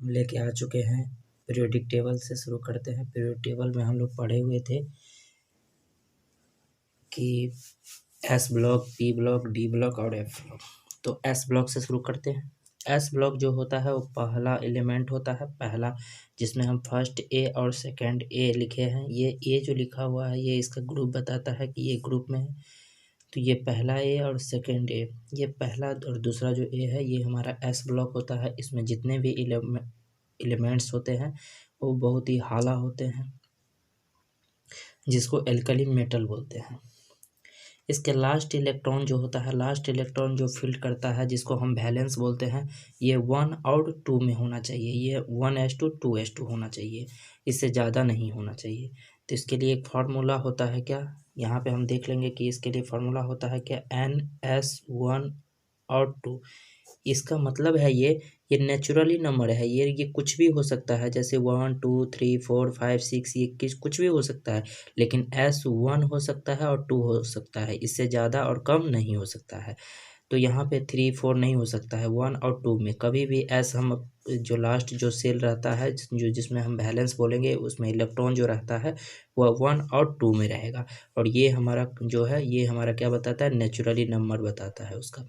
लेके आ चुके हैं। पीरियोडिक टेबल से शुरू करते हैं। पीरियोडिक टेबल में हम लोग पढ़े हुए थे कि S block, P block, D block और एफ ब्लॉक। तो एस ब्लॉक से शुरू करते हैं। एस ब्लॉक जो होता है वो पहला एलिमेंट होता है, पहला, जिसमें हम फर्स्ट ए और सेकंड ए लिखे हैं। ये ए जो लिखा हुआ है ये इसका ग्रुप बताता है कि ये ग्रुप में है। तो ये पहला ए और सेकंड ए, ये पहला और दूसरा जो ए है ये हमारा एस ब्लॉक होता है। इसमें जितने भी एलिमेंट्स होते हैं वो बहुत ही हाला होते हैं, जिसको एल्कली मेटल बोलते हैं। इसके लास्ट इलेक्ट्रॉन जो होता है, लास्ट इलेक्ट्रॉन जो फिल्ड करता है, जिसको हम वैलेंस बोलते हैं, ये 1 और 2 में होना चाहिए। ये 1s2 2s2 होना चाहिए, इससे ज़्यादा नहीं होना चाहिए। तो इसके लिए एक फार्मूला होता है क्या, यहाँ पे हम देख लेंगे कि इसके लिए फार्मूला होता है क्या, NS1 और 2। इसका मतलब है ये नेचुरली नंबर है। ये कुछ भी हो सकता है, जैसे 1 2 3 4 5 6, ये कुछ भी हो सकता है। लेकिन S1 हो सकता है और 2 हो सकता है, इससे ज़्यादा और कम नहीं हो सकता है। तो यहाँ पे 3 4 नहीं हो सकता है। 1 और 2 में कभी भी S, हम जो लास्ट जो सेल रहता है जो जिसमें हम बैलेंस बोलेंगे, उसमें इलेक्ट्रॉन जो रहता है वह 1 और 2 में रहेगा। और ये हमारा जो है ये हमारा क्या बताता है, नेचुरली नंबर बताता है उसका।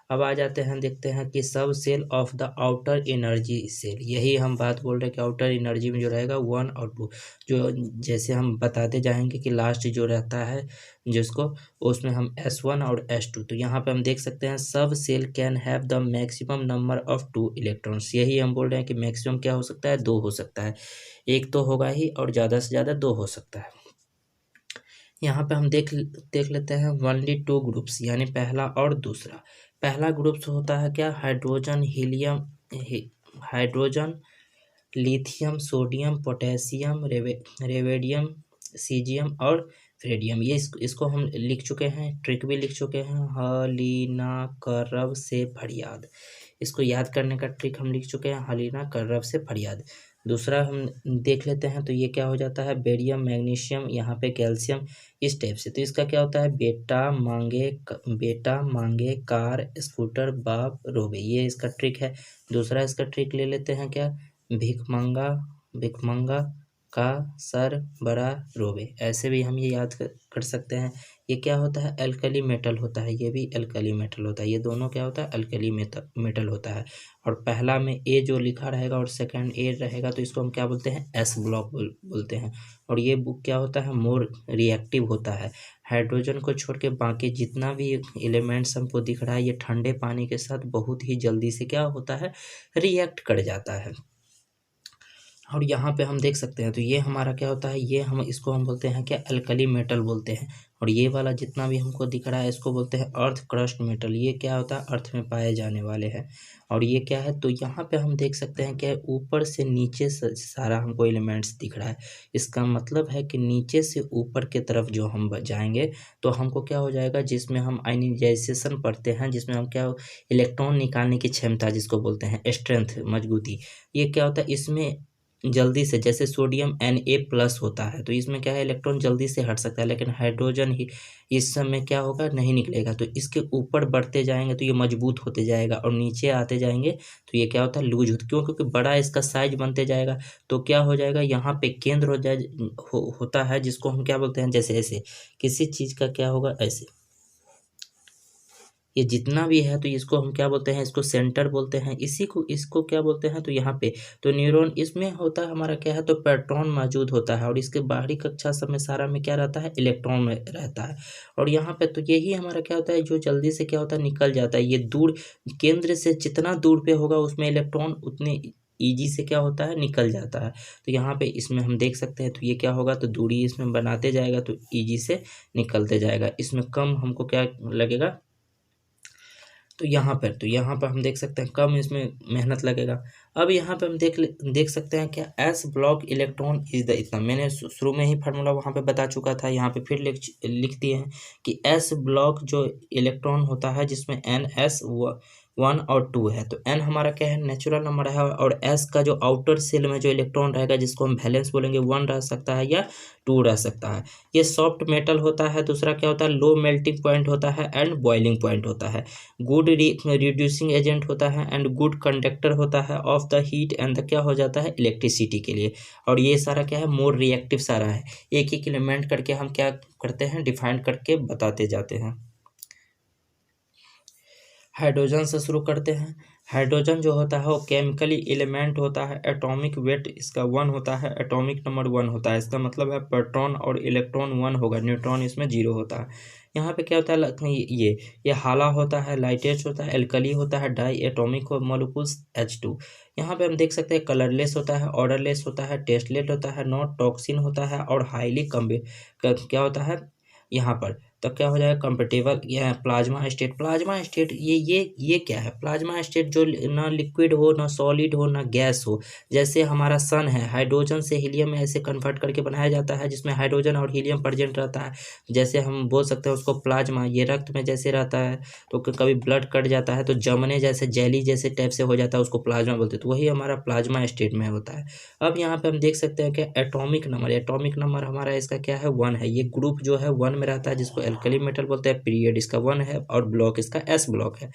अब आ जाते हैं, देखते हैं कि sub shell of the outer energy shell, यही हम बात बोल रहे हैं कि आउटर एनर्जी में जो रहेगा 1 और 2, जो जैसे हम बताते जाएंगे कि लास्ट जो रहता है जिसको, उसमें हम S1 और S2। तो यहाँ पे हम देख सकते हैं sub shell can have the maximum number of 2 electrons. यही हम बोल रहे हैं कि मैक्सिमम क्या हो सकता है, 2 हो सकता है। एक तो होगा ही और ज़्यादा से ज़्यादा 2 हो सकता है। यहाँ पे हम देख लेते हैं ओनली 2 ग्रुप्स, यानी पहला और दूसरा। पहला ग्रुप्स होता है क्या, hydrogen, helium, hydrogen, lithium, sodium, potassium, rubidium, caesium और फ्रेडियम। ये इसको हम लिख चुके हैं, ट्रिक भी लिख चुके हैं, हलीना करब से फरियाद। इसको याद करने का ट्रिक हम लिख चुके हैं, हलीना करब से फरियाद। दूसरा हम देख लेते हैं, तो ये क्या हो जाता है, बेरियम, मैग्नीशियम, यहाँ पे कैल्शियम, इस टाइप से। तो इसका क्या होता है, बेटा मांगे कार, स्कूटर, बाप रोबे, ये इसका ट्रिक है। दूसरा इसका ट्रिक ले लेते हैं क्या, भिखमंगा का सर बड़ा रोबे, ऐसे भी हम ये याद कर सकते हैं। ये क्या होता है, अल्कली मेटल होता है, ये भी अल्कली मेटल होता है। ये दोनों क्या होता है, अल्कली मेटल होता है। और पहला में ए जो लिखा रहेगा और सेकंड ए रहेगा, तो इसको हम क्या बोलते हैं, एस ब्लॉक बोलते हैं। और ये बुक क्या होता है, मोर रिएक्टिव होता है। हाइड्रोजन को छोड़ के बाकी जितना भी एलिमेंट्स हमको दिख रहा है, ये ठंडे पानी के साथ बहुत ही जल्दी से क्या होता है, रिएक्ट कर जाता है। और यहाँ पे हम देख सकते हैं, तो ये हमारा क्या होता है, ये इसको हम बोलते हैं क्या, अल्कली मेटल बोलते हैं। और ये वाला जितना भी हमको दिख रहा है इसको बोलते हैं अर्थ क्रस्ट मेटल। ये क्या होता है, अर्थ में पाए जाने वाले हैं। और ये क्या है, तो यहाँ पे हम देख सकते हैं कि ऊपर से नीचे सारा हमको एलिमेंट्स दिख रहा है। इसका मतलब है कि नीचे से ऊपर के तरफ जो हम जाएंगे तो हमको क्या हो जाएगा, जिसमें हम आयनाइजेशन पढ़ते हैं, जिसमें हम क्या, इलेक्ट्रॉन निकालने की क्षमता जिसको बोलते हैं, स्ट्रेंथ, मजबूती। ये क्या होता है, इसमें जल्दी से, जैसे सोडियम Na+ होता है, तो इसमें क्या है, इलेक्ट्रॉन जल्दी से हट सकता है। लेकिन हाइड्रोजन ही इस समय क्या होगा, नहीं निकलेगा। तो इसके ऊपर बढ़ते जाएंगे तो ये मजबूत होते जाएगा, और नीचे आते जाएंगे तो ये क्या होता है, लूज होता। क्यों, क्योंकि बड़ा इसका साइज बनते जाएगा। तो क्या हो जाएगा, यहाँ पे केंद्र होता है, जिसको हम क्या बोलते हैं, जैसे ऐसे किसी चीज़ का क्या होगा, ऐसे ये जितना भी है तो इसको हम क्या बोलते हैं, इसको सेंटर बोलते हैं। इसको क्या बोलते हैं, तो यहाँ पे तो न्यूरॉन इसमें होता है हमारा क्या है, तो प्रोटॉन मौजूद होता है। और इसके बाहरी कक्षा सब में सारा में क्या रहता है, इलेक्ट्रॉन में रहता है। और यहाँ पे तो यही हमारा क्या होता है, जो जल्दी से क्या होता है, निकल जाता है। ये दूर केंद्र से जितना दूर पे होगा उसमें इलेक्ट्रॉन उतने ईजी से क्या होता है, निकल जाता है। तो यहाँ पे इसमें हम देख सकते हैं, तो ये क्या होगा, तो दूरी इसमें बनाते जाएगा तो ईजी से निकलते जाएगा। इसमें कम हमको क्या लगेगा, तो यहाँ पर हम देख सकते हैं कम इसमें मेहनत लगेगा। अब यहाँ पे हम देख सकते हैं क्या, S block electron is the, इतना मैंने शुरू में ही फार्मूला वहाँ पे बता चुका था। यहाँ पे फिर लिख दिए हैं कि एस ब्लॉक जो इलेक्ट्रॉन होता है, जिसमें NS 1 और 2 है। तो n हमारा क्या है, नेचुरल नंबर है। और s का जो आउटर सेल में जो इलेक्ट्रॉन रहेगा जिसको हम वैलेंस बोलेंगे, 1 रह सकता है या 2 रह सकता है। ये सॉफ्ट मेटल होता है। दूसरा क्या होता है, लो मेल्टिंग पॉइंट होता है एंड बॉइलिंग पॉइंट होता है। गुड रिड्यूसिंग एजेंट होता है एंड गुड कंडक्टर होता है of the heat and the क्या हो जाता है, इलेक्ट्रिसिटी के लिए। और ये सारा क्या है, मोर रिएक्टिव सारा है। एक एक एलिमेंट करके हम क्या करते हैं, डिफाइन करके बताते जाते हैं। हाइड्रोजन से शुरू करते हैं। हाइड्रोजन जो होता है वो केमिकली एलिमेंट होता है। एटॉमिक वेट इसका 1 होता है, एटॉमिक नंबर 1 होता है। इसका मतलब है प्रोटॉन और इलेक्ट्रॉन 1 होगा, न्यूट्रॉन इसमें 0 होता है। यहाँ पे क्या होता है, ये हाला होता है, लाइटेज होता है, एल्कली होता है, डाई एटॉमिक मॉलिक्यूल्स H2। यहाँ पे हम देख सकते हैं कलरलेस होता है, ऑर्डरलेस होता है, टेस्टलेट होता है, नॉट टॉक्सिन होता है और हाईली क्या होता है यहाँ पर। तो क्या हो जाएगा, कंपेटेबल। यह प्लाज्मा स्टेट। प्लाज्मा स्टेट ये क्या है, प्लाज्मा स्टेट जो ना लिक्विड हो, ना सॉलिड हो, ना गैस हो। जैसे हमारा सन है, हाइड्रोजन से हीलियम में ऐसे कन्वर्ट करके बनाया जाता है जिसमें हाइड्रोजन और हीलियम प्रेजेंट रहता है। जैसे हम बोल सकते हैं उसको प्लाज्मा। ये रक्त में जैसे रहता है तो कभी ब्लड कट जाता है तो जमने जैसे जेली जैसे टाइप से हो जाता है, उसको प्लाज्मा बोलते हैं। तो वही हमारा प्लाज्मा स्टेट में होता है। अब यहाँ पे हम देख सकते हैं कि एटॉमिक नंबर, एटॉमिक नंबर हमारा इसका क्या है, 1 है। ये ग्रुप जो है 1 में रहता है जिसको एल्कली मेटल बोलते हैं। पीरियड इसका 1 है और ब्लॉक इसका S ब्लॉक है।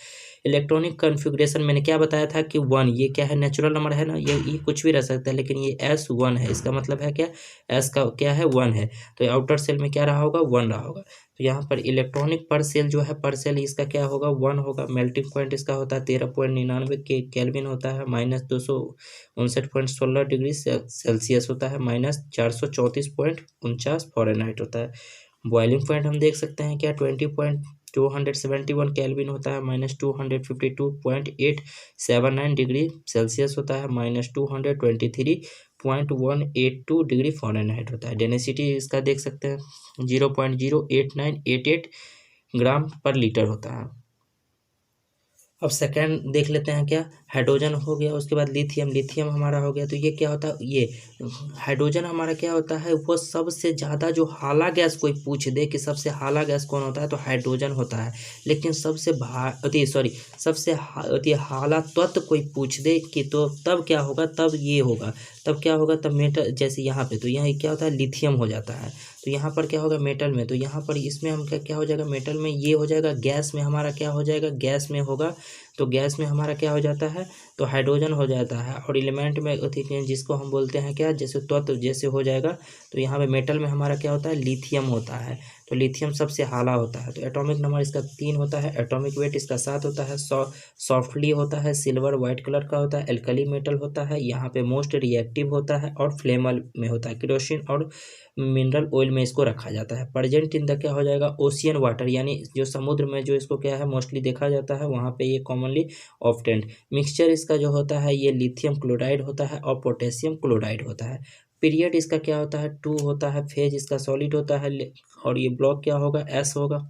इलेक्ट्रॉनिक कॉन्फ़िगरेशन मैंने क्या बताया था कि 1, ये क्या है, नेचुरल नंबर है ना, ये कुछ भी रह सकता है, लेकिन ये S1 है। इसका मतलब है क्या, S का क्या है, 1 है। तो आउटर सेल में क्या रहा होगा, 1 रहा होगा। तो यहाँ पर इलेक्ट्रॉनिक पर सेल जो है, पर सेल इसका क्या होगा, 1 होगा। मेल्टिंग पॉइंट इसका होता है 13.99 के केल्विन होता है, -259.16 डिग्री सेल्सियस होता है, -434.49 फ़ारेनहाइट होता है। बॉइलिंग पॉइंट हम देख सकते हैं क्या, 20.271 केल्विन होता है, -252.879 डिग्री सेल्सियस होता है, -223.182 डिग्री फ़ारेनहाइट होता है। डेंसिटी इसका देख सकते हैं 0.08988 ग्राम पर लीटर होता है। अब सेकेंड देख लेते हैं क्या, हाइड्रोजन हो गया, उसके बाद लिथियम। लिथियम हमारा हो गया। तो ये क्या होता है, ये हाइड्रोजन हमारा क्या होता है, वो सबसे ज़्यादा जो हाला गैस कोई पूछ दे कि सबसे हाला गैस कौन होता है तो हाइड्रोजन होता है। लेकिन सबसे सबसे हाला तत्व कोई पूछ दे कि तो तब क्या होगा, तब ये होगा, तब क्या होगा, तब मेटल। जैसे यहाँ पे तो यहाँ क्या होता है, लिथियम हो जाता है। तो यहाँ पर क्या होगा, मेटल में। तो यहाँ पर इसमें हम क्या हो जाएगा, मेटल में ये हो जाएगा। गैस में हमारा क्या हो जाएगा, गैस में होगा। तो गैस में हमारा क्या हो जाता है, तो हाइड्रोजन हो जाता है। और एलिमेंट में जिसको हम बोलते हैं क्या, जैसे तत्व जैसे हो जाएगा। तो यहाँ पे मेटल में हमारा क्या होता है, लिथियम होता है। तो लिथियम सबसे हाला होता है। तो एटॉमिक नंबर इसका 3 होता है। एटॉमिक वेट इसका 7 होता है। सॉफ्टली होता है, सिल्वर वाइट कलर का होता है, एल्कली मेटल होता है। यहाँ पे मोस्ट रिएक्टिव होता है और फ्लेमल में होता है। केरोसिन और मिनरल ऑयल में इसको रखा जाता है। प्रेजेंट इन द क्या हो जाएगा, ओशियन वाटर, यानी जो समुद्र में जो इसको क्या है मोस्टली देखा जाता है, वहाँ पे ये कॉमनली ऑफ्टेंड। मिक्सचर इसका जो होता है ये लिथियम क्लोराइड होता है और पोटेशियम क्लोराइड होता है। पीरियड इसका क्या होता है, 2 होता है। फेज इसका सॉलिड होता है और ये ब्लॉक क्या होगा, S होगा।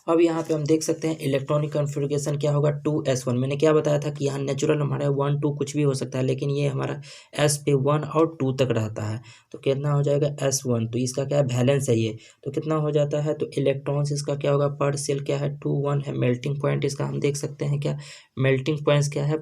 अब यहाँ पे हम देख सकते हैं इलेक्ट्रॉनिक कॉन्फ़िगरेशन क्या होगा, 2s1। मैंने क्या बताया था कि यहाँ नेचुरल हमारा 1 2 कुछ भी हो सकता है, लेकिन ये हमारा S पे 1 और 2 तक रहता है। तो कितना हो जाएगा, S1। तो इसका क्या है, बैलेंस है ये। तो कितना हो जाता है, तो इलेक्ट्रॉन्स इसका क्या होगा, पर सेल क्या है, 2 1 है। मेल्टिंग पॉइंट इसका हम देख सकते हैं क्या, मेल्टिंग पॉइंट्स क्या है,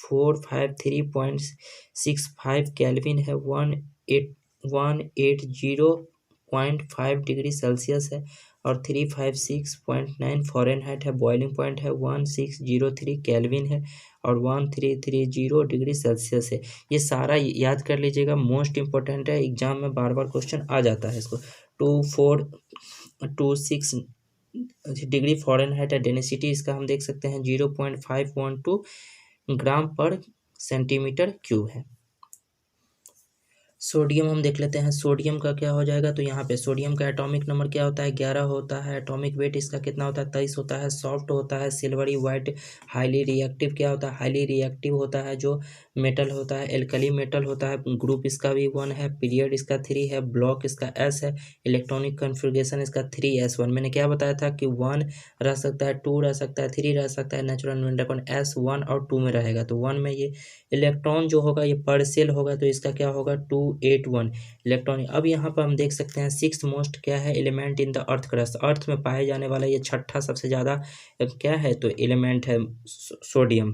453.65 केल्विन है, 180.5 डिग्री सेल्सियस है और 356.9 फ़ारेनहाइट है। बॉइलिंग पॉइंट है 1603 केल्विन है और 1330 डिग्री सेल्सियस है। ये सारा याद कर लीजिएगा, मोस्ट इंपॉर्टेंट है, एग्जाम में बार बार क्वेश्चन आ जाता है इसको। 2426 डिग्री फ़ारेनहाइट है। डेंसिटी इसका हम देख सकते हैं 0.512 ग्राम पर सेंटीमीटर क्यूब है। सोडियम हम देख लेते हैं। सोडियम का क्या हो जाएगा, तो यहाँ पे सोडियम का एटॉमिक नंबर क्या होता है, 11 होता है। एटॉमिक वेट इसका कितना होता है, 23 होता है। सॉफ्ट होता है, सिल्वरी वाइट। हाईली रिएक्टिव क्या होता है, हाईली रिएक्टिव होता है जो मेटल होता है, एल्कली मेटल होता है। ग्रुप इसका भी 1 है। पीरियड इसका 3 है। ब्लॉक इसका S है। इलेक्ट्रॉनिक कॉन्फ़िगरेशन इसका 3s1। मैंने क्या बताया था कि 1 रह सकता है, 2 रह सकता है, 3 रह सकता है। नेचुरल नंबर S 1 और 2 में रहेगा। तो 1 में ये इलेक्ट्रॉन जो होगा ये पर सेल होगा, तो इसका क्या होगा, 2 281 इलेक्ट्रॉनिक। अब यहाँ पर हम देख सकते हैं 6th मोस्ट क्या है element in the earth crust, earth में पाए जाने वाला ये छठा सबसे ज़्यादा क्या है तो एलिमेंट है सोडियम।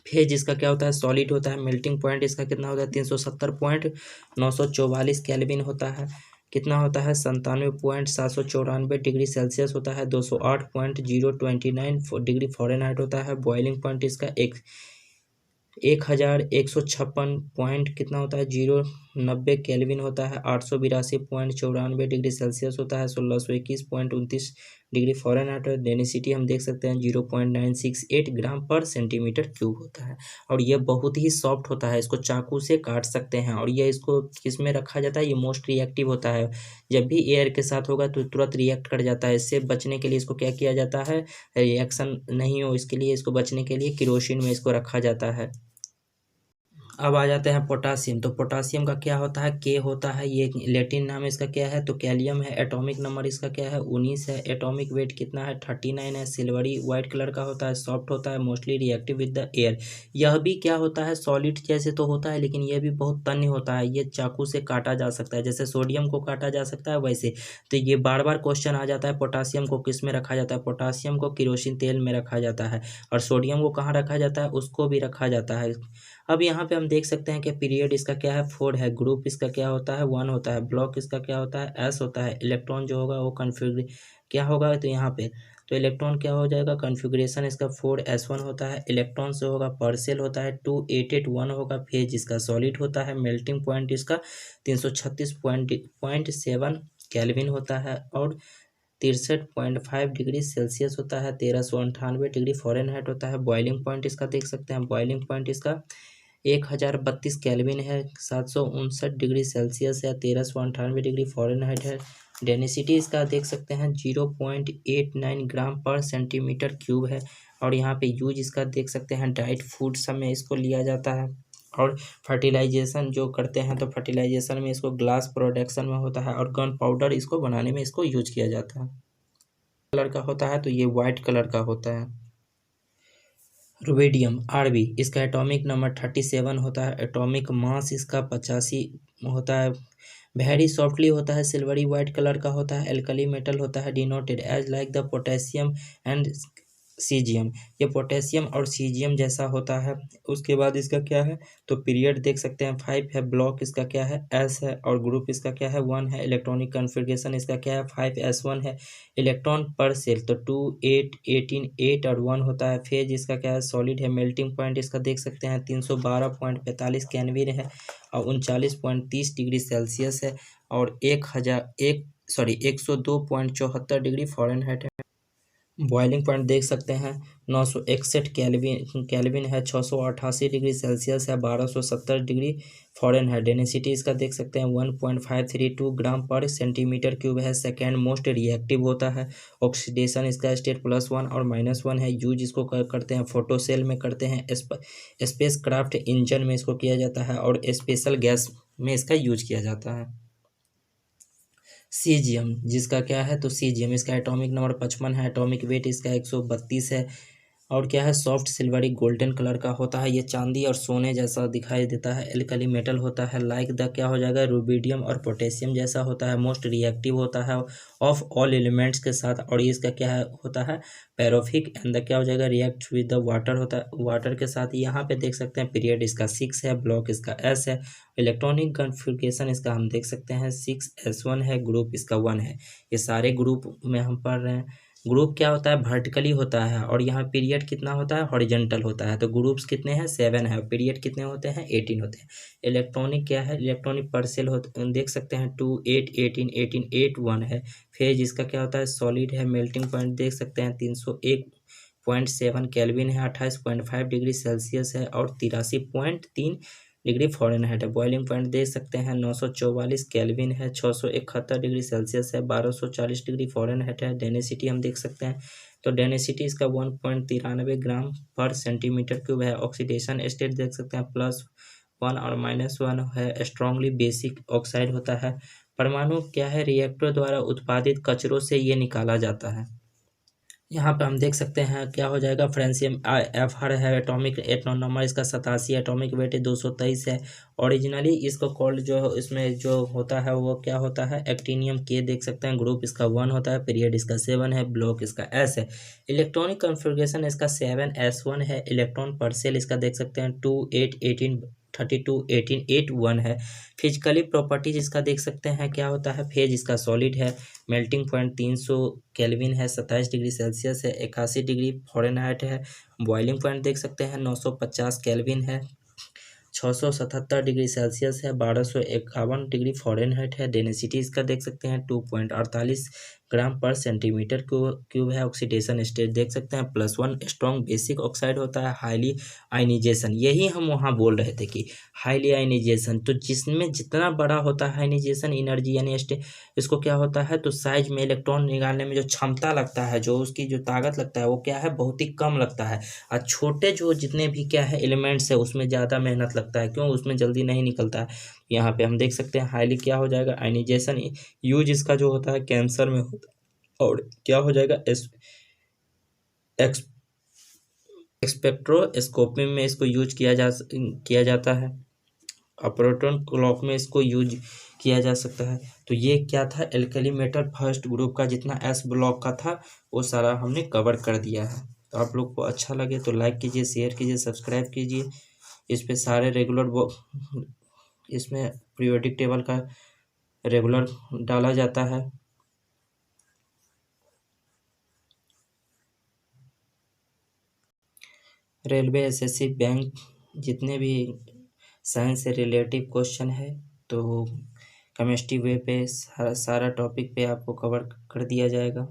फेज इसका क्या होता है सॉलिड होता है। मेल्टिंग पॉइंट इसका कितना होता है 370.944 केल्विन होता है। कितना होता है 97.794 डिग्री सेल्सियस होता है। 208.029 डिग्री फ़ारेनहाइट होता है। बॉइलिंग पॉइंट इसका 1156 पॉइंट कितना होता है 090 केल्विन होता है। 882.94 डिग्री सेल्सियस होता है। 1621.29 डिग्री फ़ारेनहाइट। डेंसिटी हम देख सकते हैं 0.968 ग्राम पर सेंटीमीटर क्यूब होता है। और ये बहुत ही सॉफ्ट होता है, इसको चाकू से काट सकते हैं। और ये इसको किस में रखा जाता है, ये मोस्ट रिएक्टिव होता है, जब भी एयर के साथ होगा तो तुरंत रिएक्ट कर जाता है। इससे बचने के लिए इसको क्या किया जाता है, रिएक्शन नहीं हो इसके लिए इसको बचने के लिए केरोसिन में इसको रखा जाता है। अब आ जाते हैं पोटासियम। तो पोटासियम का क्या होता है के होता है, ये लैटिन नाम इसका क्या है तो कैलियम है। एटॉमिक नंबर इसका क्या है 19 है। एटॉमिक वेट कितना है 39 है। सिल्वरी वाइट कलर का होता है, सॉफ्ट होता है, mostly reactive with the air. यह भी क्या होता है सॉलिड जैसे तो होता है, लेकिन यह भी बहुत तन्य होता है, ये चाकू से काटा जा सकता है, जैसे सोडियम को काटा जा सकता है वैसे। तो ये बार बार क्वेश्चन आ जाता है पोटासियम को किस में रखा जाता है। पोटासियम को केरोसिन तेल में रखा जाता है। और सोडियम को कहाँ रखा जाता है, उसको भी रखा जाता है। अब यहाँ पे हम देख सकते हैं कि पीरियड इसका क्या है 4 है। ग्रुप इसका क्या होता है 1 होता है। ब्लॉक इसका क्या होता है एस होता है। इलेक्ट्रॉन जो होगा वो कन्फिगर क्या होगा तो यहाँ पे तो इलेक्ट्रॉन क्या हो जाएगा कन्फिग्रेशन इसका 4s1 होता है। इलेक्ट्रॉन से होगा पार्शियल होता है 2881 होगा। फेज इसका सॉलिड होता है। मेल्टिंग पॉइंट इसका 336.7 केल्विन होता है। और 63.5 डिग्री सेल्सियस होता है। 1398 डिग्री फ़ारेनहाइट होता है। बॉइलिंग पॉइंट इसका देख सकते हैं, बॉइलिंग पॉइंट इसका 1032 केल्विन है। 759 डिग्री सेल्सियस है। 1398 डिग्री फ़ारेनहाइट है। डेंसिटी इसका देख सकते हैं 0.89 ग्राम पर सेंटीमीटर क्यूब है। और यहाँ पे यूज इसका देख सकते हैं डाइट फूड सब में इसको लिया जाता है। और फर्टिलाइजेशन जो करते हैं तो फर्टिलाइजेशन में इसको ग्लास प्रोडक्शन में होता है। और गन पाउडर इसको बनाने में इसको यूज किया जाता है। कलर का होता है तो ये वाइट कलर का होता है। रुबिडियम आरबी इसका एटॉमिक नंबर 37 होता है। एटॉमिक मास इसका 85 होता है। वेरी सॉफ्टली होता है। सिल्वरी वाइट कलर का होता है। एल्कली मेटल होता है। Denoted as like the potassium and caesium, ये पोटेशियम और सीजियम जैसा होता है। उसके बाद इसका क्या है तो पीरियड देख सकते हैं 5 है। ब्लॉक इसका क्या है एस है। और ग्रुप इसका क्या है 1 है। इलेक्ट्रॉनिक कन्फिग्रेशन इसका क्या है 5s1 है। इलेक्ट्रॉन पर सेल तो 2 8 18 8 और 1 होता है। फेज इसका क्या है सॉलिड है। मेल्टिंग पॉइंट इसका देख सकते हैं 312.45 केल्विन है। और 39.30 डिग्री सेल्सियस है। और 102.74 डिग्री फ़ारेनहाइट है। बॉइलिंग पॉइंट देख सकते हैं 961 केल्विन है। 688 डिग्री सेल्सियस है। 1270 डिग्री फ़ारेनहाइट। डेंसिटी इसका देख सकते हैं 1.532 ग्राम पर सेंटीमीटर क्यूब है। सेकेंड मोस्ट रिएक्टिव होता है। ऑक्सीडेशन इसका स्टेट +1 और -1 है। यूज इसको करते हैं फोटो सेल में करते हैं। स्पेस क्राफ्ट इंजन में इसको किया जाता है। और स्पेशल गैस में इसका यूज किया जाता है। सीजियम जिसका क्या है तो सीजियम इसका एटॉमिक नंबर 55 है। एटॉमिक वेट इसका 132 है। और क्या है सॉफ्ट सिल्वरी गोल्डन कलर का होता है। ये चांदी और सोने जैसा दिखाई देता है। एल्कली मेटल होता है। लाइक द क्या हो जाएगा रुबिडियम और पोटेशियम जैसा होता है। मोस्ट रिएक्टिव होता है ऑफ ऑल एलिमेंट्स के साथ। और ये इसका क्या है होता है पैरोफिक एंड द क्या हो जाएगा रिएक्ट विद द वाटर होता है वाटर के साथ। यहाँ पे देख सकते हैं पीरियड इसका 6 है। ब्लॉक इसका एस है। इलेक्ट्रॉनिक कन्फिग्रेशन इसका हम देख सकते हैं 6s1 है। ग्रुप इसका 1 है। ये सारे ग्रुप में हम पढ़ रहे हैं। ग्रुप क्या होता है वर्टिकली होता है। और यहाँ पीरियड कितना होता है हॉरिजॉन्टल होता है। तो ग्रुप्स कितने हैं 7 है। पीरियड कितने होते हैं 18 होते हैं। इलेक्ट्रॉनिक क्या है इलेक्ट्रॉनिक पार्शियल होते देख सकते हैं 2 8 18 18 8 1 है। फेज इसका क्या होता है सॉलिड है। मेल्टिंग पॉइंट देख सकते हैं 301.7 केल्विन है। 28.5 डिग्री सेल्सियस है। और 83.3 डिग्री फ़ारेनहाइट है। बॉइलिंग पॉइंट देख सकते हैं 944 केल्विन है। 671 डिग्री सेल्सियस है। 1240 डिग्री फ़ारेनहाइट है। डेंसिटी हम देख सकते हैं तो डेंसिटी इसका 1.93 ग्राम पर सेंटीमीटर क्यूब है। ऑक्सीडेशन स्टेट देख सकते हैं +1 और -1 है। स्ट्रांगली बेसिक ऑक्साइड होता है। परमाणु क्या है रिएक्टर द्वारा उत्पादित कचरों से ये निकाला जाता है। यहाँ पे हम देख सकते हैं क्या हो जाएगा, फ्रेंसियम एफर है, एटॉमिक एटॉम नंबर इसका 87, एटॉमिक वेट 223 है। ओरिजिनली इसको कॉल्ड जो इसमें जो होता है वो क्या होता है, एक्टीनियम के देख सकते हैं। ग्रुप इसका 1 होता है, पीरियड इसका 7 है, ब्लॉक इसका S है। इलेक्ट्रॉनिक कॉन्फ़िगरेशन इसका 7s1 है। इलेक्ट्रॉन पर सेल इसका देख सकते हैं 2 8 18 32 18 8 1 है। फिजिकली प्रॉपर्टीज इसका देख सकते हैं क्या होता है, फेज इसका सॉलिड है, मेल्टिंग पॉइंट 300 केल्विन है, 27 डिग्री सेल्सियस है, 81 डिग्री फ़ारेनहाइट है। बॉइलिंग पॉइंट देख सकते हैं 950 केल्विन है, 677 डिग्री सेल्सियस है, 1251 डिग्री फ़ारेनहाइट है। डेंसिटी इसका देख सकते हैं 2.48 ग्राम पर सेंटीमीटर क्यूब है। ऑक्सीडेशन स्टेट देख सकते हैं +1 स्ट्रॉन्ग बेसिक ऑक्साइड होता है। हाईली आयनाइजेशन, यही हम वहाँ बोल रहे थे कि हाईली आयनाइजेशन, तो जिसमें जितना बड़ा होता है आयनाइजेशन एनर्जी यानी इसको क्या होता है, तो साइज में इलेक्ट्रॉन निकालने में जो क्षमता लगता है, जो उसकी जो ताकत लगता है वो क्या है, बहुत ही कम लगता है। और छोटे जो जितने भी क्या है एलिमेंट्स है उसमें ज़्यादा मेहनत लगता है, क्यों, उसमें जल्दी नहीं निकलता है। यहाँ पे हम देख सकते हैं हाईली क्या हो जाएगा, आयनाइजेशन यूज इसका जो होता है कैंसर में होता है। और क्या हो जाएगा, स्पेक्ट्रोस्कोपी में इसको यूज किया जाता है। प्रोटॉन क्लॉक में इसको यूज किया जा सकता है। तो ये क्या था, एल्कली मेटल फर्स्ट ग्रुप का जितना S ब्लॉक का था वो सारा हमने कवर कर दिया है। तो आप लोग को अच्छा लगे तो लाइक कीजिए, शेयर कीजिए, सब्सक्राइब कीजिए। इस पे सारे रेगुलर इसमें पीरियोडिक टेबल का रेगुलर डाला जाता है। रेलवे, SSC, बैंक, जितने भी साइंस से रिलेटिव क्वेश्चन है तो केमिस्ट्री वे पे सारा टॉपिक पे आपको कवर कर दिया जाएगा।